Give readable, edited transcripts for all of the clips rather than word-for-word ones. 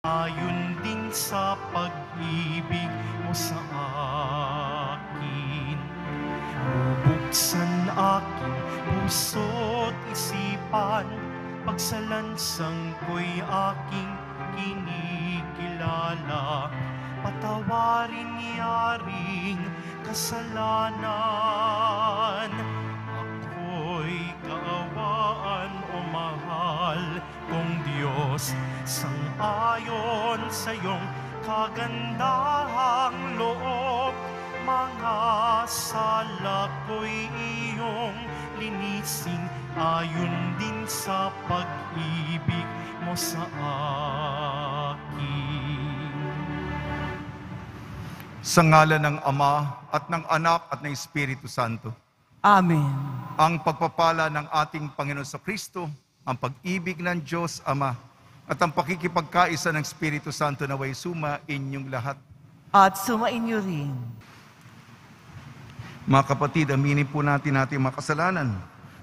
Ayon din sa pag-ibig mo sa akin, bubuksan aking puso't isipan, pagsalansang ko'y aking kinikilala, patawarin yaring kasalanan. Ako'y kaawaan o mahal kong Diyos, sang-ayon sa iyong kagandahang loob, mga sala ko'y iyong linisin, ayon din sa pag-ibig mo sa akin. Sa ngalan ng Ama at ng Anak at ng Espiritu Santo. Amen. Ang pagpapala ng ating Panginoon sa Kristo, ang pag-ibig ng Diyos Ama, at ang pakikipagkaisa ng Espiritu Santo naway suma inyong lahat. At sumainyo rin. Mga kapatid, aminin po natin ating mga kasalanan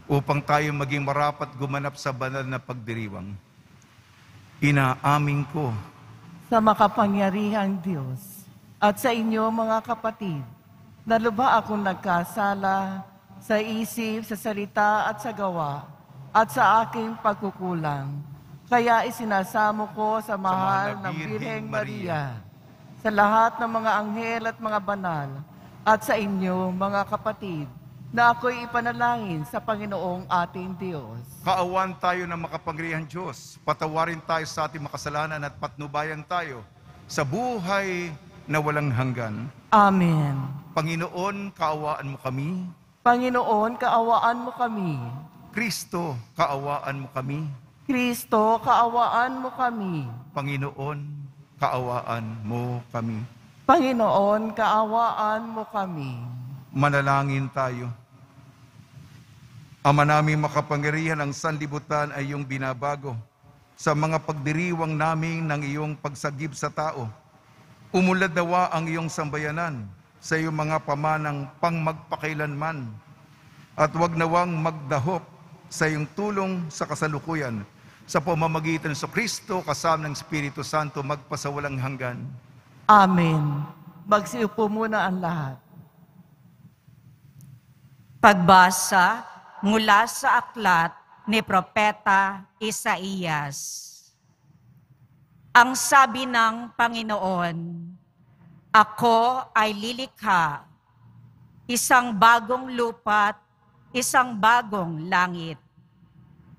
upang tayo maging marapat gumanap sa banal na pagdiriwang. Inaamin ko Sa makapangyarihang Diyos at sa inyo mga kapatid, na lubha akong nagkasala sa isip, sa salita at sa gawa, at sa aking pagkukulang. Kaya isinasamo ko sa mahal ng Birheng Maria, sa lahat ng mga anghel at mga banal, at sa inyo mga kapatid, na ako'y ipanalangin sa Panginoong ating Diyos. Kaawan tayo ng makapangyarihang Diyos. Patawarin tayo sa ating makasalanan at patnubayan tayo sa buhay na walang hanggan. Amen. Panginoon, kaawaan mo kami. Panginoon, kaawaan mo kami. Kristo, kaawaan mo kami. Kristo, kaawaan mo kami. Panginoon, kaawaan mo kami. Panginoon, kaawaan mo kami. Manalangin tayo. Ama naming makapangyarihan, ang sanlibutan ay iyong binabago sa mga pagdiriwang namin ng iyong pagsagip sa tao. Umulad nawa ang iyong sambayanan sa iyong mga pamanang pangmagpakailanman, at wag nawang magdahop sa iyong tulong sa kasalukuyan, sa pamamagitan ng Kristo kasama ng Espiritu Santo magpasawalang hanggan. Amen. Magsiupo muna ang lahat. Pagbasa mula sa aklat ni Propeta Isaías. Ang sabi ng Panginoon, ako ay lilikha, isang bagong lupa't isang bagong langit.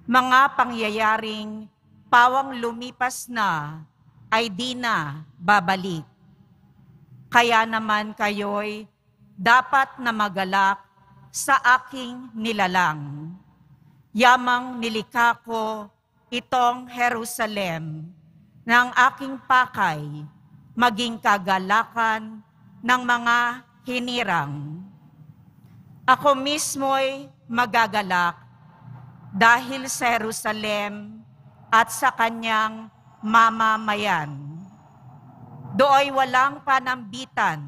Mga pangyayaring pawang lumipas na ay di na babalik. Kaya naman kayo'y dapat na magalak sa aking nilalang. Yamang nilikha ko itong Jerusalem ng aking pakay, maging kagalakan ng mga hinirang. Ako mismo'y magagalak dahil sa Jerusalem at sa kanyang mamamayan. Dooy walang panambitan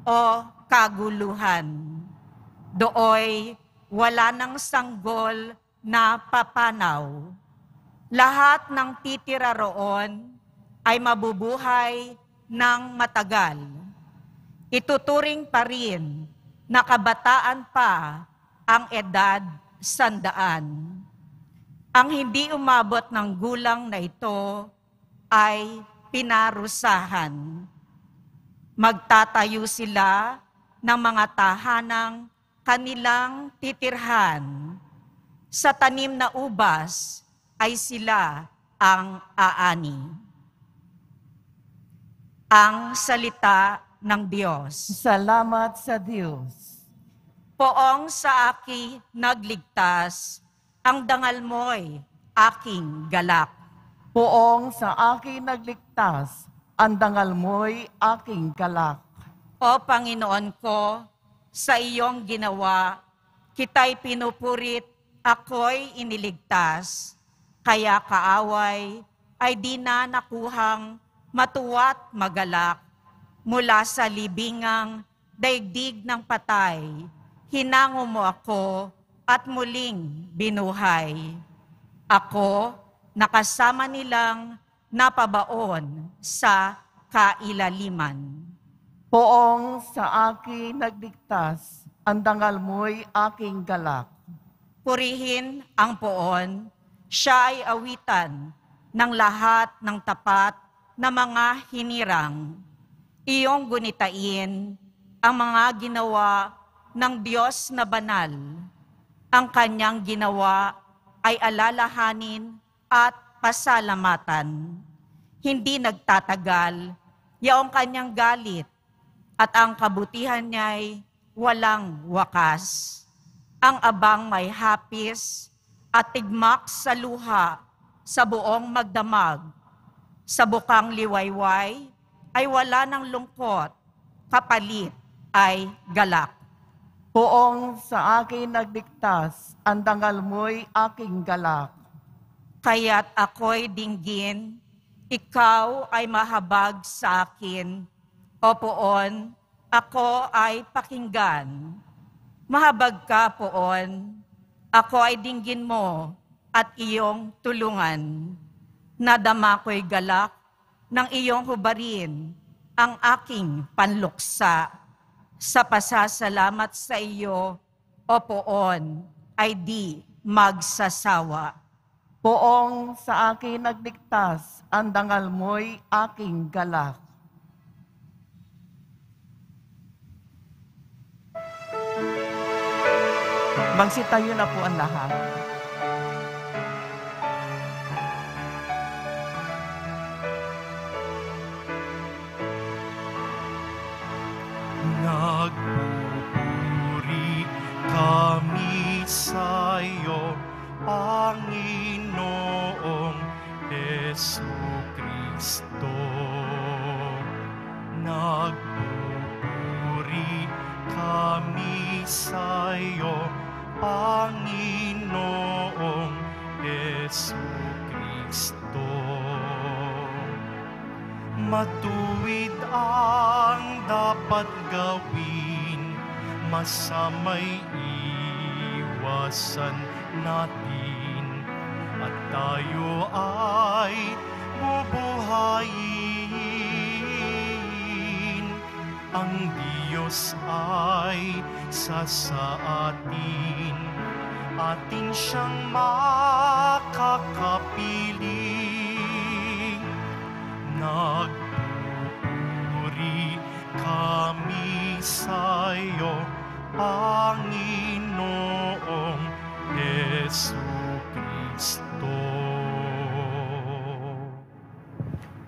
o kaguluhan. Dooy wala ng sanggol na papanaw. Lahat ng titira roon ay mabubuhay ng matagal. Ituturing pa rin na kabataan pa ang edad 100. Ang hindi umabot ng gulang na ito ay pinarusahan. Magtatayo sila ng mga tahanang kanilang titirhan. Sa tanim na ubas ay sila ang aani. Ang salita ng Diyos. Salamat sa Diyos. Poong sa aki nagligtas, ang dangal mo'y aking galak. Poong sa akin nagligtas, ang dangal mo'y aking galak. O Panginoon ko, sa iyong ginawa, kita'y pinupurit, ako'y iniligtas. Kaya kaaway ay di na nakuhang matuwa't magalak. Mula sa libingang daigdig ng patay, hinango mo ako at muling binuhay. Ako, nakasama nilang napabaon sa kailaliman. Poong sa akin nagligtas, ang dangal mo'y aking galak. Purihin ang poon, siya ay awitan ng lahat ng tapat na mga hinirang. Iyong gunitain ang mga ginawa ng Diyos na banal. Ang kanyang ginawa ay alalahanin at pasalamatan. Hindi nagtatagal yaong kanyang galit at ang kabutihan niya'y walang wakas. Ang abang may hapis at tigmak sa luha sa buong magdamag. Sa bukang liwayway ay wala ng lungkot, kapalit ay galak. Poong sa akin nagligtas, ang dangal mo'y aking galak. Kaya't ako'y dinggin, ikaw ay mahabag sa akin. O poon, ako ay pakinggan. Mahabag ka, poon, ako ay dinggin mo at iyong tulungan. Nadama ko'y galak ng iyong hubarin ang aking panluksa. Sa pasasalamat sa iyo, o poon, ay di magsasawa. Poong sa akin nagligtas, ang dangal mo'y aking galak. Magsitayo na po ang lahat. Nagpupuri kami sa iyo, Panginoong Jesucristo. Nagpupuri kami sa iyo, Panginoong Jesucristo. Matuwid ang dapat gawin, masama'y iwasan natin, at tayo ay bubuhayin. Ang Diyos ay sasaatin, atin siyang makakapiling. Nagpupuri kami sa iyo, Panginoong Jesucristo.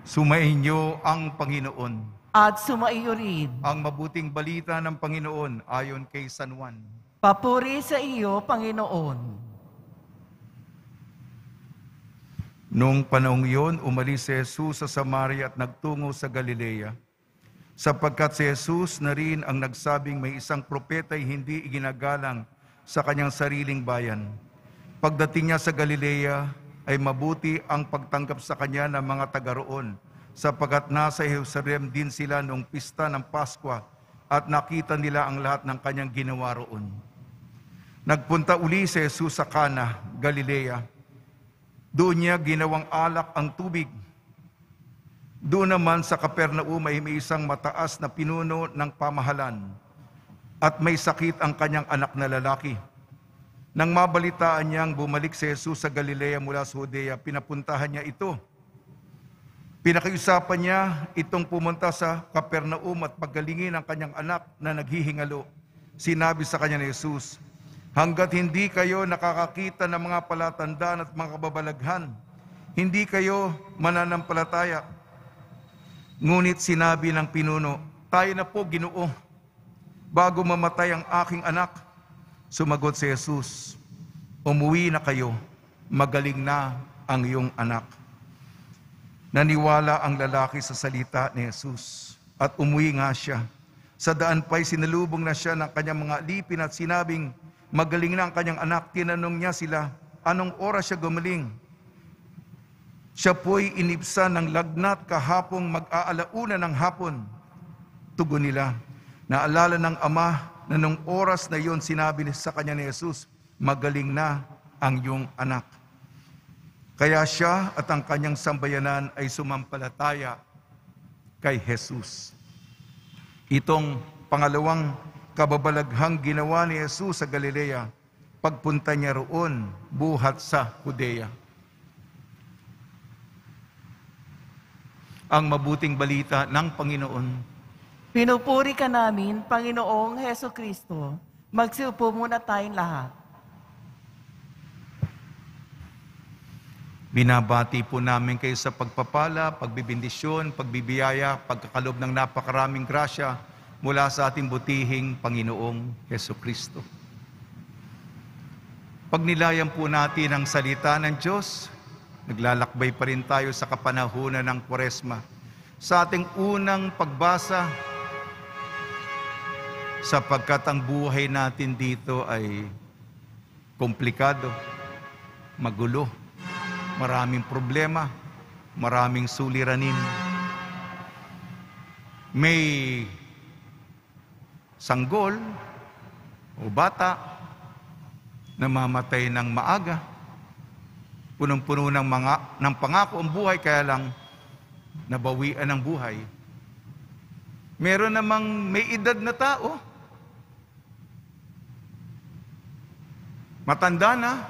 Sumainyo ang Panginoon. At sumaiyo rin. Ang mabuting balita ng Panginoon ayon kay San Juan. Papuri sa iyo, Panginoon. Noong panahong iyon, umalis si Jesus sa Samaria at nagtungo sa Galilea. Sapagkat si Jesus na rin ang nagsabing may isang propeta ay hindi iginagalang sa kanyang sariling bayan. Pagdating niya sa Galilea, ay mabuti ang pagtanggap sa kanya ng mga taga roon, sapagkat nasa Jerusalem din sila noong pista ng Paskwa at nakita nila ang lahat ng kanyang ginawa roon. Nagpunta uli si Jesus sa Cana, Galilea. Doon niya ginawang alak ang tubig. Doon naman sa Capernaum ay may isang mataas na pinuno ng pamahalan at may sakit ang kanyang anak na lalaki. Nang mabalitaan niyang bumalik si Jesus sa Galilea mula sa Judea, pinapuntahan niya ito. Pinakiusapan niya itong pumunta sa Capernaum at paggalingin ang kanyang anak na naghihingalo. Sinabi sa kanya ni Jesus, hanggat hindi kayo nakakakita ng mga palatandaan at mga kababalaghan, hindi kayo mananampalataya. Ngunit sinabi ng pinuno, tayo na po, Ginoo, bago mamatay ang aking anak. Sumagot si Jesus, umuwi na kayo, magaling na ang iyong anak. Naniwala ang lalaki sa salita ni Jesus at umuwi nga siya. Sa daan pa'y sinalubong na siya ng kanyang mga alipin at sinabing, magaling na ang kanyang anak. Tinanong niya sila, anong oras siya gumaling? Siya po'y inibsan ng lagnat kahapong mag-aalauna ng hapon. Tugon nila, naalala ng ama na nung oras na yon sinabi sa kanya ni Jesus, magaling na ang iyong anak. Kaya siya at ang kanyang sambayanan ay sumampalataya kay Jesus. Itong pangalawang kababalaghang ginawa ni Jesus sa Galilea, pagpunta niya roon, buhat sa Judea. Ang mabuting balita ng Panginoon. Pinupuri ka namin, Panginoong Heso Kristo. Magsiupo muna tayong lahat. Binabati po namin kayo sa pagpapala, pagbibindisyon, pagbibiyaya, pagkakalob ng napakaraming grasya mula sa ating butihing Panginoong Heso Kristo. Pagnilayan po natin ang salita ng Diyos, naglalakbay pa rin tayo sa kapanahunan ng Kwaresma. Sa ating unang pagbasa, sapagkat ang buhay natin dito ay komplikado, magulo, maraming problema, maraming suliranin. May sanggol o bata namamatay ng maaga. Punong-puno ng pangako ang buhay, kaya lang nabawian ang buhay. Meron namang may edad na tao, matanda na,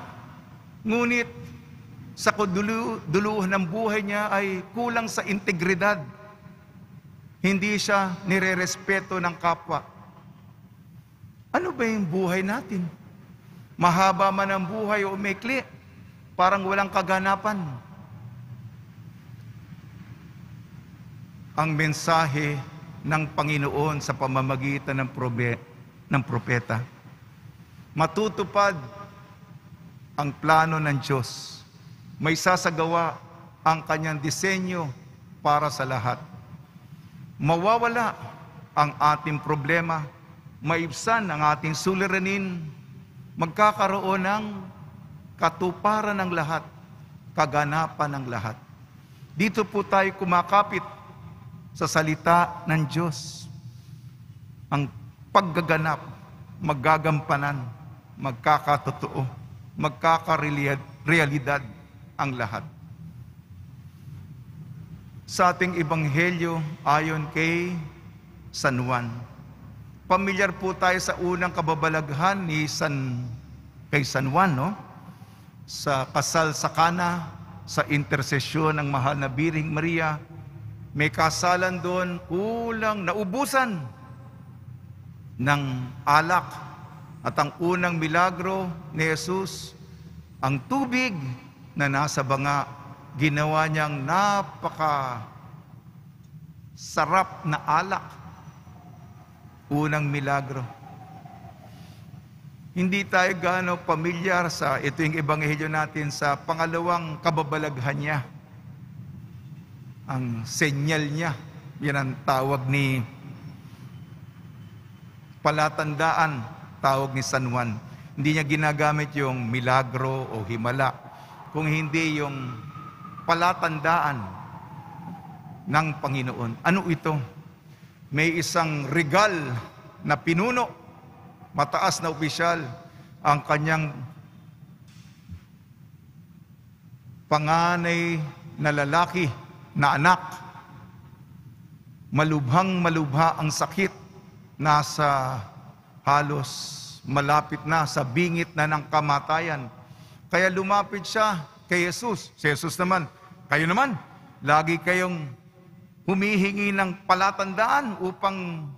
ngunit sa kaduluhan ng buhay niya ay kulang sa integridad. Hindi siya nirerespeto ng kapwa. Ano ba yung buhay natin? Mahaba man ang buhay o maikli, parang walang kaganapan. Ang mensahe ng Panginoon sa pamamagitan ng propeta. Matutupad ang plano ng Diyos. May sasagawa ang kanyang disenyo para sa lahat. Mawawala ang ating problema, maibsan ang ating suliranin, magkakaroon ng katuparan ng lahat, kaganapan ng lahat. Dito po tayo kumakapit sa salita ng Diyos. Ang paggaganap, maggagampanan, magkakatotoo, magkakarealidad ang lahat. Sa ating ebanghelyo ayon kay San Juan. Pamilyar po tayo sa unang kababalaghan kay San Juan, no? Sa kasal sa Cana, sa intersesyon ng mahal na Birheng Maria, may kasalan doon, kulang naubusan ng alak. At ang unang milagro ni Jesus, ang tubig na nasa banga, ginawa niyang sarap na alak. Unang milagro. Hindi tayo gaano pamilyar sa ito yung ebanghelyo natin sa pangalawang kababalaghan niya. Ang senyal niya, yan ang tawag ni palatandaan, tawag ni San Juan. Hindi niya ginagamit yung milagro o himala, kung hindi yung palatandaan ng Panginoon. Ano ito? May isang regal na pinuno, mataas na opisyal, ang kanyang panganay na lalaki na anak. Malubhang-malubha ang sakit, nasa halos malapit na sa bingit na ng kamatayan. Kaya lumapit siya kay Jesus. Si Jesus naman, kayo naman, lagi kayong humihingi ng palatandaan upang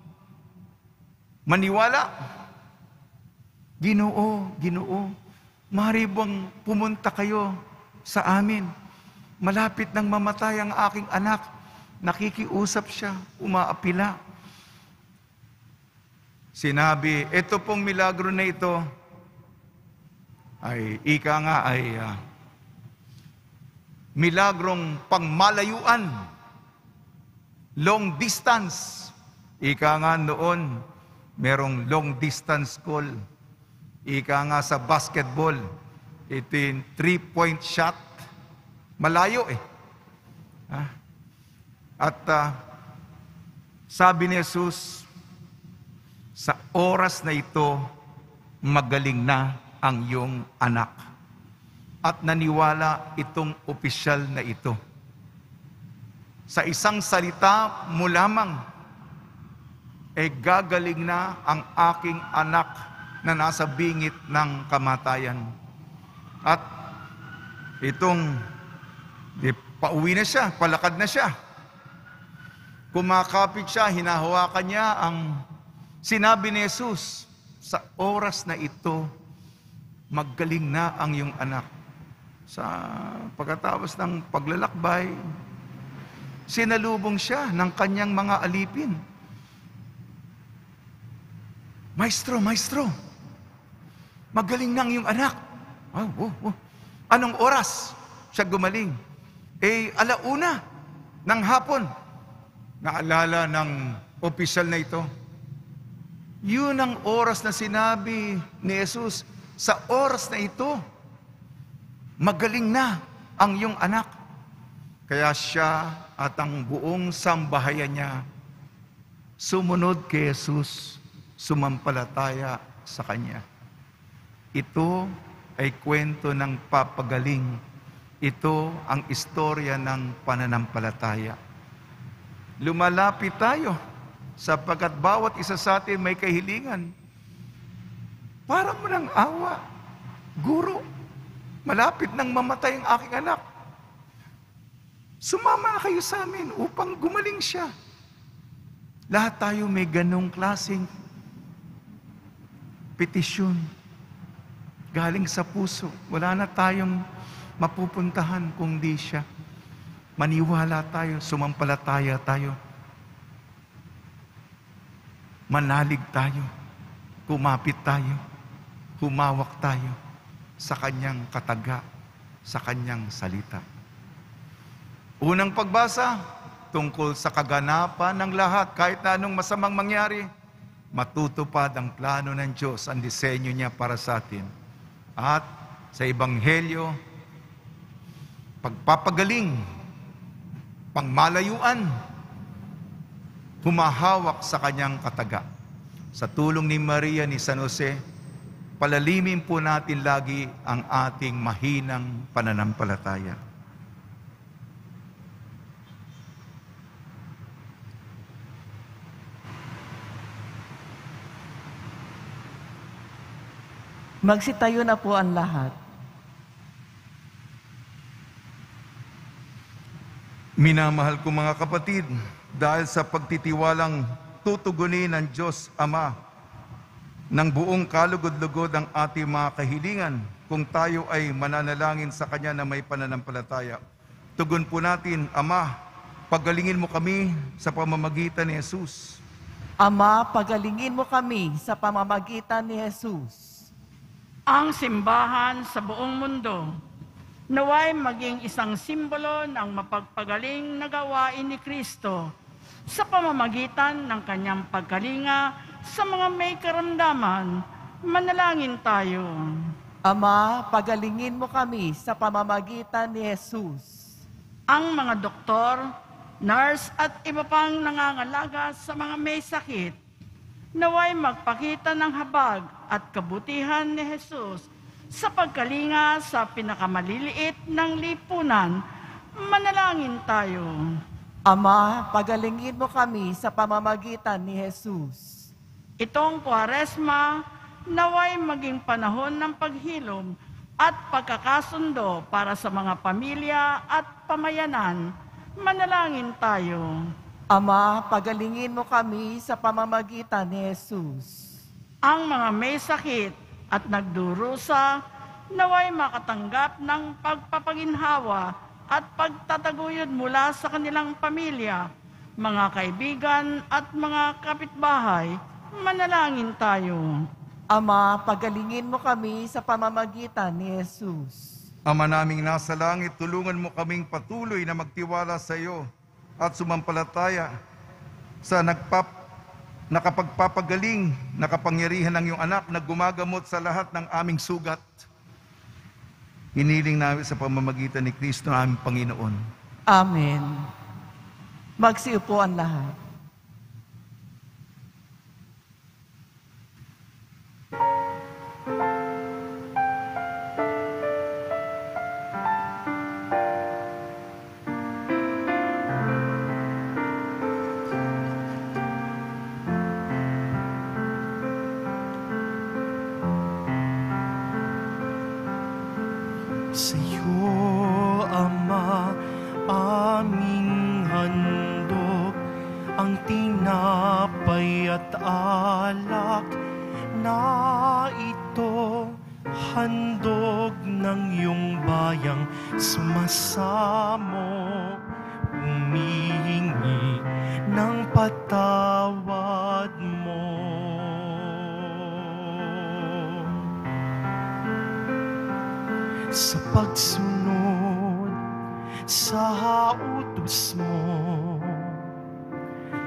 maniwala. Ginoo, maaari bang pumunta kayo sa amin? Malapit nang mamatay ang aking anak. Nakikiusap siya, umaapila. Sinabi, ito pong milagro na ito, ay milagrong pangmalayuan, long distance. Ika nga noon, merong long distance call. Ika nga sa basketball, ito yung 3-point shot. Malayo eh. At sabi ni Jesus, sa oras na ito, magaling na ang iyong anak. at naniwala itong opisyal na ito. Sa isang salita mo lamang, gagaling na ang aking anak na nasa bingit ng kamatayan. At pauwi na siya, palakad na siya. Kumakapit siya, hinahawakan niya ang sinabi ni Jesus, sa oras na ito, maggaling na ang iyong anak. Sa pagkatapos ng paglalakbay, sinalubong siya ng kanyang mga alipin. Maestro, magaling na ang iyong anak. Anong oras siya gumaling? 1:00 ng hapon. Naalala ng opisyal na ito, yun ang oras na sinabi ni Jesus, sa oras na ito, magaling na ang iyong anak. Kaya siya at ang buong sambahayan niya sumunod kay Jesus, sumampalataya sa Kanya. Ito ay kwento ng papagaling. Ito ang istorya ng pananampalataya. Lumalapit tayo sapagkat bawat isa sa atin may kahilingan. Parang mo ng awa. Guro, malapit nang mamatay ang aking anak. Sumama kayo sa amin upang gumaling siya. Lahat tayo may ganong klaseng petisyon. Galing sa puso. Wala na tayong mapupuntahan kung di siya. Maniwala tayo, sumampalataya tayo. Manalig tayo, kumapit tayo, humawak tayo sa Kanyang kataga, sa Kanyang salita. Unang pagbasa, tungkol sa kaganapan ng lahat, kahit na anong masamang mangyari, matutupad ang plano ng Diyos, ang disenyo niya para sa atin. At sa Ebanghelyo, pagpapagaling, pangmalayuan, humahawak sa Kanyang kataga. Sa tulong ni Maria, ni San Jose, palalimin po natin lagi ang ating mahinang pananampalataya. Magsitayo na po ang lahat. Minamahal ko mga kapatid, dahil sa pagtitiwalang tutugunin ng Diyos Ama ng buong kalugod-lugod ang ating mga kahilingan, kung tayo ay mananalangin sa Kanya na may pananampalataya. Tugon po natin, Ama, pagalingin mo kami sa pamamagitan ni Jesus. Ama, pagalingin mo kami sa pamamagitan ni Jesus. Ang simbahan sa buong mundo naway maging isang simbolo ng mapagpagaling na gawain ni Kristo sa pamamagitan ng Kanyang pagkalinga sa mga may karamdaman. Manalangin tayo. Ama, pagalingin mo kami sa pamamagitan ni Jesus. Ang mga doktor, nurse at iba pang nangangalaga sa mga may sakit, naway magpakita ng habag at kabutihan ni Jesus sa pagkalinga sa pinakamaliliit ng lipunan. Manalangin tayo. Ama, pagalingin mo kami sa pamamagitan ni Jesus. Itong Kwaresma, naway maging panahon ng paghilom at pagkakasundo para sa mga pamilya at pamayanan. Manalangin tayo. Ama, pagalingin mo kami sa pamamagitan ni Jesus. Ang mga may sakit at nagdurusa, naway makatanggap ng pagpapaginhawa at pagtataguyod mula sa kanilang pamilya, mga kaibigan at mga kapitbahay. Manalangin tayo. Ama, pagalingin mo kami sa pamamagitan ni Jesus. Ama naming nasa langit, tulungan mo kaming patuloy na magtiwala sa iyo at sumampalataya sa nakapagpapagaling, nakapangyarihan ng iyong anak na gumagamot sa lahat ng aming sugat. Hiniling namin sa pamamagitan ni Kristo na aming Panginoon. Amen. Magsiupo ang lahat. Sa iyo, Ama, aming handog ang tinapay at alak na ito, handog ng iyong bayang sumasamo, humihingi ng patawad mo. Sa pagsunod sa utos mo,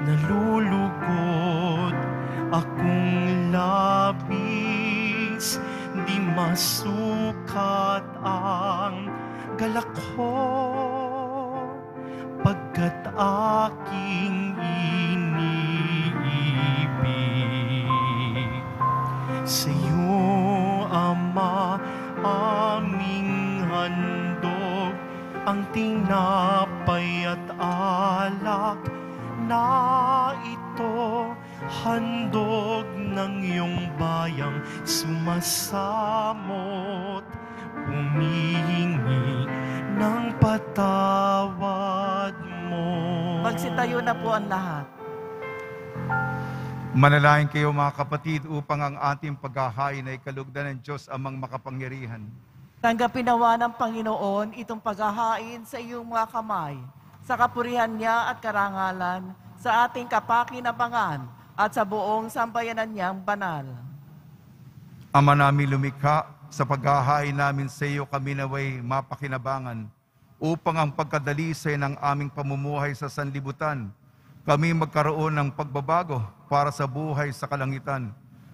nalulugod akong labis, di masukat ang galak ko, pagkat aking iniibig. Sa iyo, Ama, aming handog ang tinapay at alak na ito, handog ng iyong bayang sumasamot, humihingi ng patawad mo. Magsitayo na po ang lahat. Manalangin kayo mga kapatid upang ang ating paghahain ay kalugdan ng Diyos amang makapangyarihan. Tanggapin nawa ng Panginoon itong paghahain sa iyong mga kamay, sa kapurihan niya at karangalan, sa ating kapakinabangan at sa buong sambayanan niyang banal. Ama namin lumikha, sa paghahain namin sa iyo kami naway mapakinabangan, upang ang pagkadalisay ng aming pamumuhay sa sanlibutan, kami magkaroon ng pagbabago para sa buhay sa kalangitan,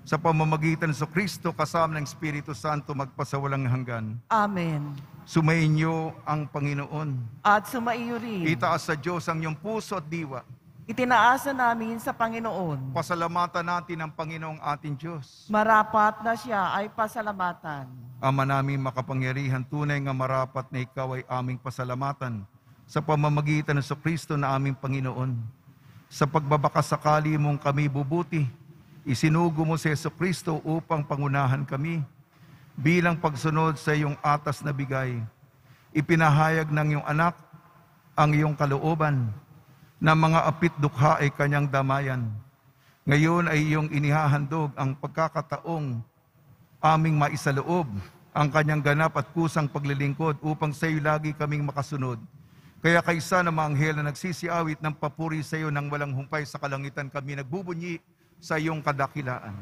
sa pamamagitan sa Kristo kasama ng Espiritu Santo magpasawalang hanggan. Amen. Sumainyo ang Panginoon. At sumaiyo rin. Itaas sa Diyos ang iyong puso at diwa. Itinaasa namin sa Panginoon. Pasalamatan natin ang Panginoong ating Diyos. Marapat na siya ay pasalamatan. Ama namin makapangyarihan, tunay nga marapat na ikaw ay aming pasalamatan sa pamamagitan ng Kristo na aming Panginoon. Sa pagbabakasakali mong kami bubuti, isinugo mo si Kristo upang pangunahan kami. Bilang pagsunod sa iyong atas na bigay, ipinahayag ng iyong anak ang iyong kalooban, na mga apit dukha ay kanyang damayan. Ngayon ay iyong inihahandog ang pagkakataong aming maisaloob ang kanyang ganap at kusang paglilingkod upang sa iyo lagi kaming makasunod. Kaya kaysa na mga anghel na nagsisiawit ng papuri sa iyo nang walang humpay sa kalangitan, kami nagbubunyi sa iyong kadakilaan.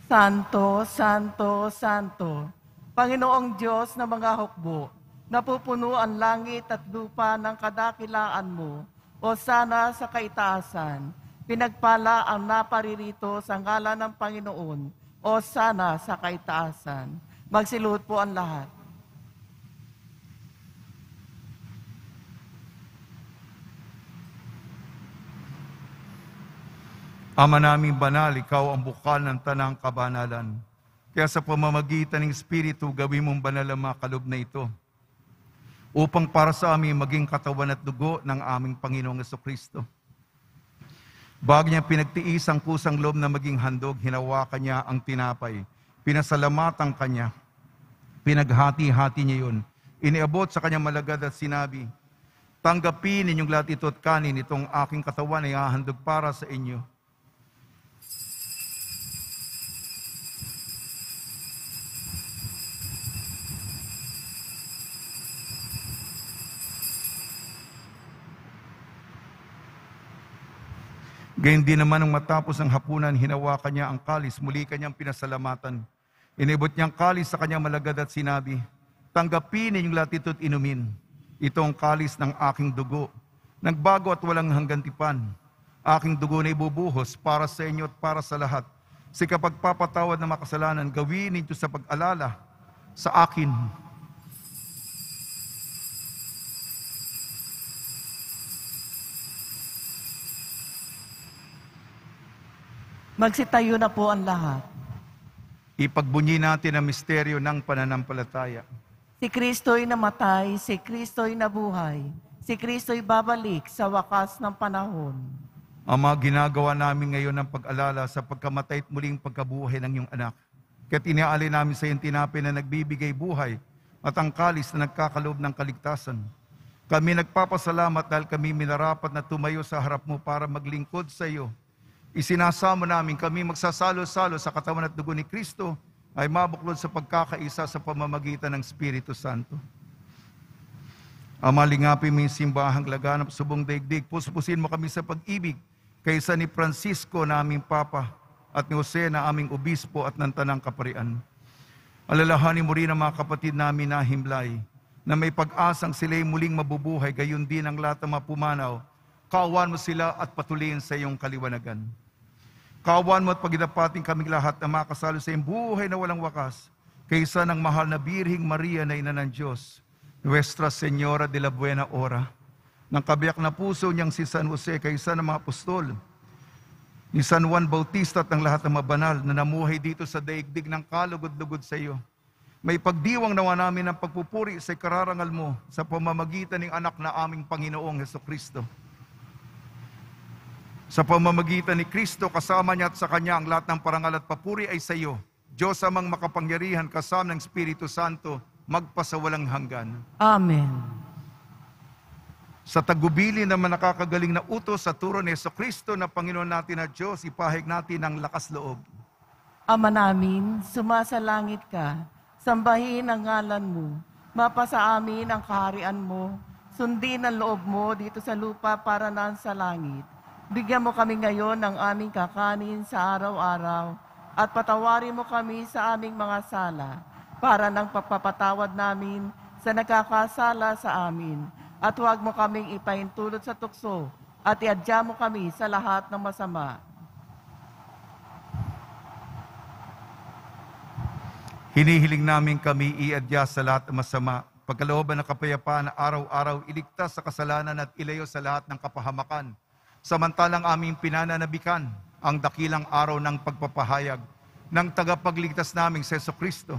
Santo, Santo, Santo, Panginoong Diyos na mga hukbo, napupuno ang langit at lupa ng kadakilaan mo, o sana sa kaitaasan, pinagpala ang naparirito sa ngalan ng Panginoon, o sana sa kaitaasan. Magsiluhod po ang lahat. Ama naming banal, ikaw ang bukal ng tanang kabanalan. Kaya sa pamamagitan ng Espiritu, gawin mong banal ang mga kaloob na ito, upang para sa amin maging katawan at dugo ng aming Panginoong Jesucristo. Bago niya pinagtiis ang kusang loob na maging handog, hinawakan niya ang tinapay, pinasalamatan kanya, pinaghati-hati niya yun, iniabot sa kanyang malagad at sinabi, tanggapin ninyong lahat ito at kanin, itong aking katawan ay hahandog para sa inyo. Gayun din naman nung matapos ang hapunan, hinawakan niya ang kalis, muli kanyang pinasalamatan. Inibot niyang kalis sa kanyang malagad at sinabi, tanggapin ninyong lahat ito at inumin. Ito ang kalis ng aking dugo, nagbago at walang hanggan tipan. Aking dugo na ibubuhos para sa inyo at para sa lahat. Sa kapagpapatawad ng makasalanan, gawin ninyo sa pag-alala sa akin. Magsitayo na po ang lahat. Ipagbunyi natin ang misteryo ng pananampalataya. Si Kristo'y namatay, si Kristo'y nabuhay, si Kristo'y babalik sa wakas ng panahon. Ama, ginagawa namin ngayon ng pag-alala sa pagkamatay at muling pagkabuhay ng iyong anak. Kaya't iniaalay namin sa iyong tinapay na nagbibigay buhay at ang kalis na nagkakaloob ng kaligtasan. Kami nagpapasalamat dahil kami minarapat na tumayo sa harap mo para maglingkod sa iyo. Isinasamo namin kami magsasalo-salo sa katawan at dugo ni Kristo ay mabuklod sa pagkakaisa sa pamamagitan ng Espiritu Santo. Ama, lingapin mo yung simbahang laganap sa buong daigdig. Puspusin mo kami sa pag-ibig kaysa ni Francisco na aming Papa at ni Jose na aming Obispo at ng Tanang Kaparian. Alalahanin mo rin ang mga kapatid namin na himlay na may pag-asang sila'y muling mabubuhay, gayon din ang lahat ng mapumanaw. Kaawan mo sila at patuloyin sa iyong kaliwanagan. Kaawan mo at pagdapating kaming lahat na makasalo sa iyong buhay na walang wakas kaysa ng mahal na Birhing Maria na Ina ng Diyos, Nuestra Señora de la Buena Hora, ng kabiyak na puso niyang si San Jose kaysa ng mga apostol, ni San Juan Bautista at ng lahat ng mabanal na namuhay dito sa daigdig ng kalugod-lugod sa iyo. May pagdiwang nawa namin ng pagpupuri sa kararangal mo sa pamamagitan ng anak na aming Panginoong Hesukristo. Sa pamamagitan ni Kristo, kasama niya at sa Kanya ang lahat ng parangal at papuri ay sa iyo, Diyos amang makapangyarihan kasama ng Espiritu Santo, magpasawalang hanggan. Amen. Sa tagubili naman nakakagaling na utos sa turo ni Jesucristo na Panginoon natin na Diyos, ipahig natin ang lakas loob. Ama namin, sumasalangit ka, sambahin ang ngalan mo, mapasa amin ang kaharian mo, sundin ang loob mo dito sa lupa para nang sa langit. Bigyan mo kami ngayon ng aming kakanin sa araw-araw at patawarin mo kami sa aming mga sala para ng pagpapatawad namin sa nagkakasala sa amin. At huwag mo kaming ipahintulot sa tukso at iadya mo kami sa lahat ng masama. Hinihiling namin kami iadya sa lahat ng masama, pagkalooban ng kapayapaan na araw-araw iligtas sa kasalanan at ilayo sa lahat ng kapahamakan. Samantalang aming pinananabikan ang dakilang araw ng pagpapahayag ng tagapagligtas naming si Jesucristo.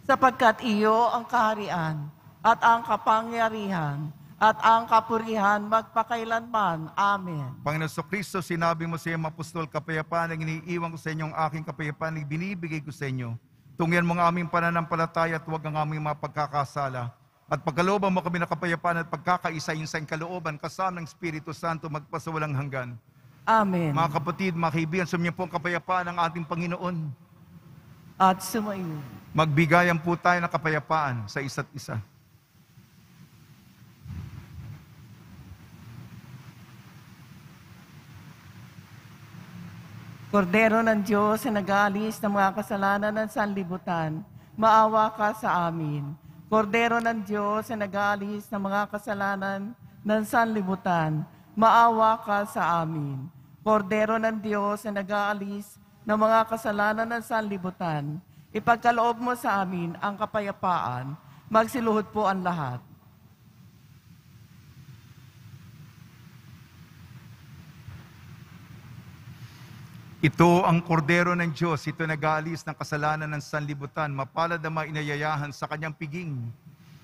Sapagkat iyo ang kaharian at ang kapangyarihan at ang kapurihan magpakailanman. Amen. Panginoon Jesucristo, sinabi mo sa iyong apostol, kapayapaan ang iniiwan ko sa inyo, ang aking kapayapaan ang binibigay ko sa inyo. Tungyan mo ang aming pananampalataya at huwag ang aming mga pagkakasala. At pagkalooban mo kami na kapayapaan at pagkakaisa yung sa kalooban kasama ng Espiritu Santo magpasawalang hanggan. Amen. Mga kapatid, mga kaibigan, sumiyo po ang kapayapaan ng ating Panginoon. At sumayo. Magbigayan po tayo ng kapayapaan sa isa't isa. Kordero ng Diyos na nag-aalis ng mga kasalanan ng sanlibutan, maawa ka sa amin. Kordero ng Diyos na nag-aalis ng mga kasalanan ng sanlibutan, maawa ka sa amin. Kordero ng Diyos na nag-aalis ng mga kasalanan ng sanlibutan, ipagkaloob mo sa amin ang kapayapaan, magsiluhod po ang lahat. Ito ang kordero ng Diyos, ito nag-aalis ng kasalanan ng sanlibutan, mapalad ang mga inayayahan sa kanyang piging.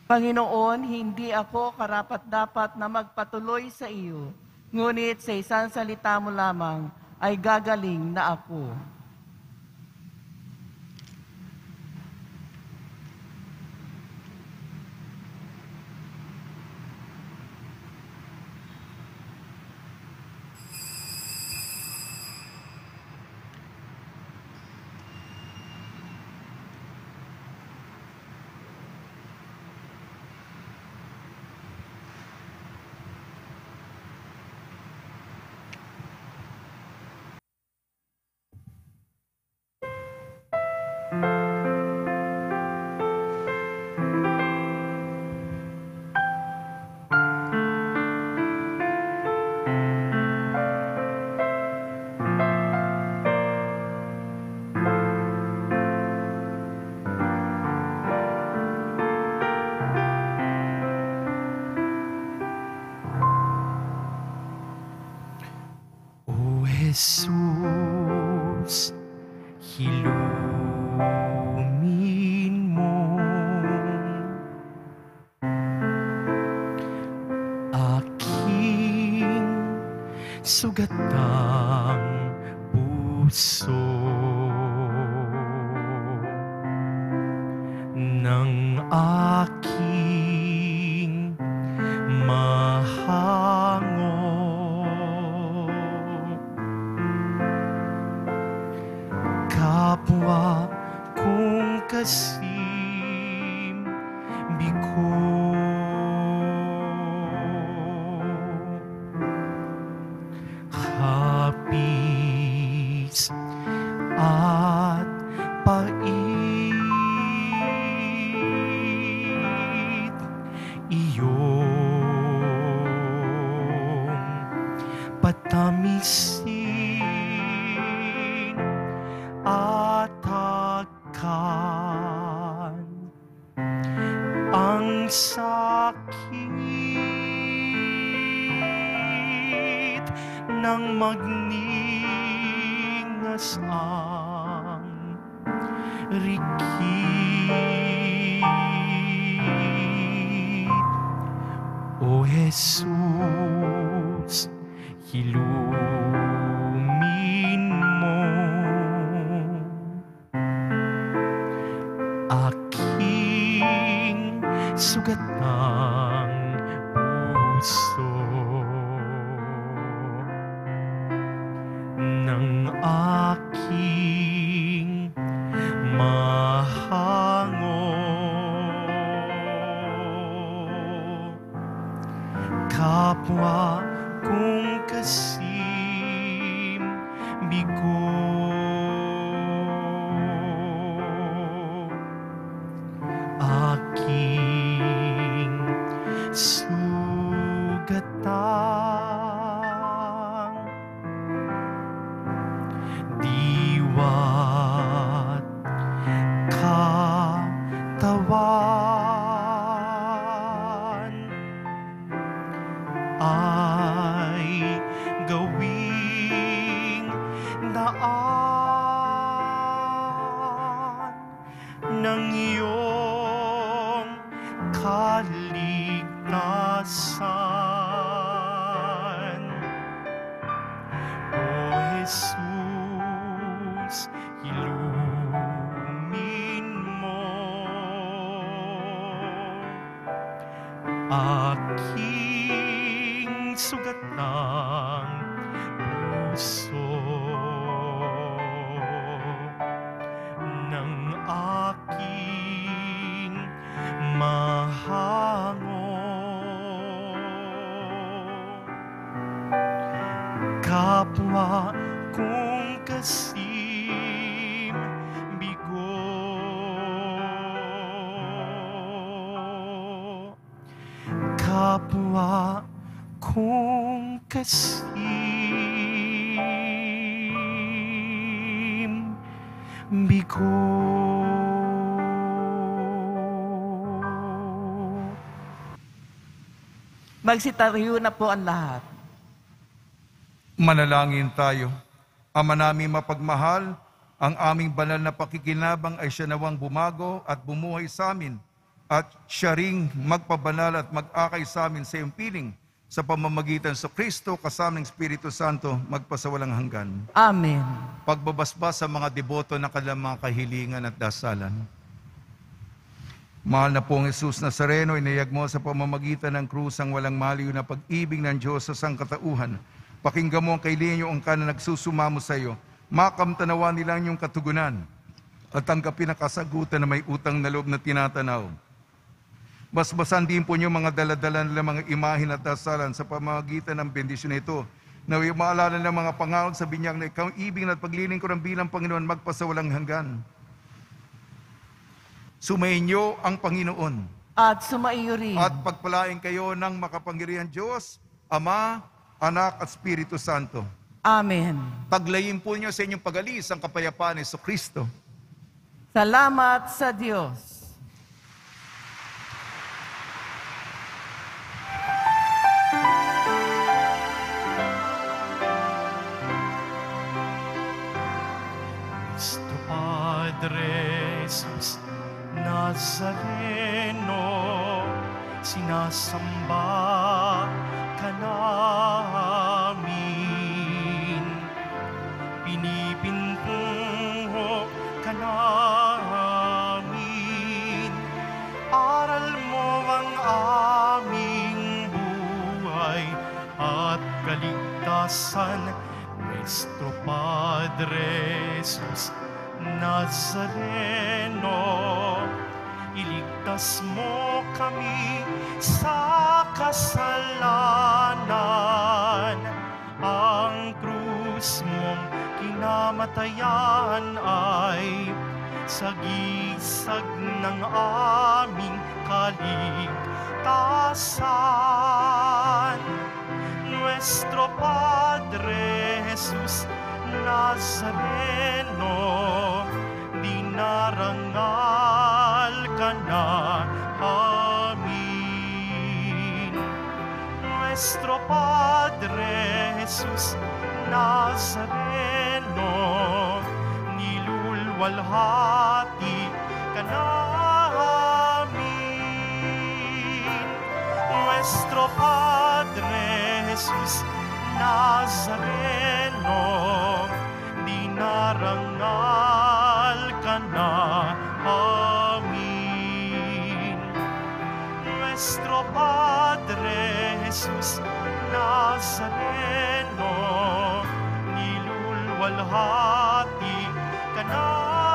Panginoon, hindi ako karapat-dapat na magpatuloy sa iyo, ngunit sa isang salita mo lamang ay gagaling na ako. Jesus, hilumin mo aking sugatang puso ng kasimbi ko. Hapis at pait, iyong patamisin at takkan ang sakit ng magningas ang rikit. O Jesus, hilumin mo aking sugat ng puso ng aking mahango. Kapwa kong kasimbi ko, aking sugatang diwa't katawan ay gawing daan ng iyong kaligtasan. O Jesus, hilumin mo aking sugat ng puso ng aking mahango. Kapwa kong kasimbi ko, kapwa kong kasimbi ko. Magsitayo na po ang lahat. Manalangin tayo. Ama naming mapagmahal, ang aming banal na pakikinabang ay siya nawang bumago at bumuhay sa amin at siya ring magpabanal at mag-akay sa amin sa iyong piling sa pamamagitan sa Kristo kasama ng Espiritu Santo magpasawalang hanggan. Amen. Pagbabasbas sa mga deboto ng kanilang mga kahilingan at dasalan. Mahal na pong Jesus Nazareno, inayag mo sa pamamagitan ng krus ang walang maliw na pag-ibig ng Diyos sa sangkatauhan. Pakinggan mo ang kahilingan niyo ang na nagsusumamo sa iyo. Makamtanawa nila ang iyong katugunan at tanggapin ang kasagutan na may utang na loob na tinatanaw. Basbasan din po niyo mga daladala nila mga imahin at dasalan sa pamamagitan ng bendisyon nito. Na maalala ng mga pangako sa binyag na ikaw ibig at pagliling ko ng bilang Panginoon magpasawalang hanggan. Sumayin niyo ang Panginoon. At sumaiyo rin. At pagpalain kayo ng makapangyarihan Diyos, Ama, Anak at Espiritu Santo. Amen. Paglayin po niyo sa inyong pag-alis ang kapayapaan ni Kristo. Salamat sa Diyos. Cristo Padre Jesus Nazareno, sinasamba ka namin, pinipintuho ka namin, aral mo ang aming buhay at kaligtasan. Nuestro Padre Jesus Nazareno, iligtas mo kami sa kasalanan. Ang krus mong kinamatayan ay sagisag ng aming kaligtasan. Nuestro Padre Jesus Nazareno, dinarangal ka na amin. Nuestro Padre Jesus Nazareno, nilulwalhati ka namin. Nuestro Padre Jesus Nazareno, dinarangal ka na amin. Nuestro Padre Jesus Nazareno, nilulwalhati ka namin.